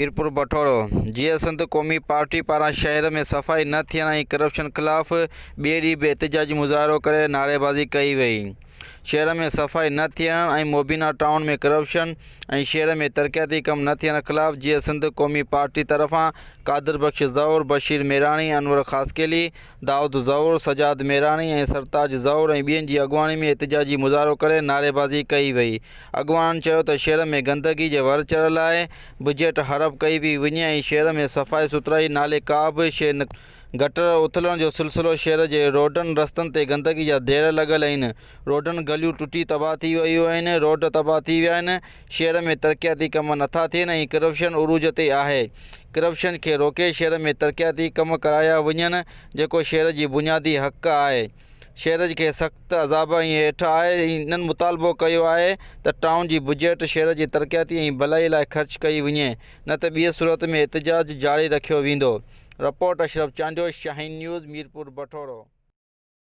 मीरपुर बठोड़ो जीअं सिंध क़ौमी पार्टी पारां शहर में सफ़ाई न थियण ऐं करप्शन ख़िलाफ़ ॿिए ॾींहुं बि एहतिजाजी मुज़ाहिरो करे नारेबाज़ी कई वई। शहर में सफ़ाई न थियण ऐं मोबिना टाउन में करप्शन ऐं शहर में तरक़ियाती कम न थियण ख़िलाफ़ जीअं सिंध क़ौमी पार्टी तरफ़ां कादिर बख्श ज़ौर, बशीर मेराणी, अनवर ख़ासकेली, दाऊद ज़ौर, सजाद मेराणी ऐं सरताज ज़ौर ऐं ॿियनि जी अॻुवाणी में एहतिजाजी मुज़ाहिरो करे नारेबाज़ी कई वई। अॻुवाणनि चयो त शहर में गंदगी जे वर चढ़ियल आहे, बजट हड़प कई पई वञे ऐं शहर में सफ़ाई सुथराई नाले का बि शइ न। गटर उथलण जो सिलसिलो शहर जे रोडनि रस्तनि ते गंदगी जा ढेर लॻल आहिनि। रोडनि गलियूं टुटी तबाह थी वियूं आहिनि, रोड तबाह थी विया आहिनि। शहर में तरक़ियाती कम नथा थियनि ऐं करप्शन उरूज ते आहे। करप्शन खे रोके शहर में तरक़ियाती कम कराया वञनि जेको शहर जी बुनियादी हक़ आहे। शहर खे सख़्तु अज़ाब ऐं हेठि आहे। इन्हनि मुतालबो कयो आहे त टाउन जी बजट शहर जी तरक़ियाती ऐं भलाई लाइ ख़र्च कई वञे, न त ॿिए सूरत में एहतिजाज जारी रखियो वेंदो। रिपोर्ट अशरफ चांडियो, शाहीन न्यूज़, मीरपुर बठोड़ो।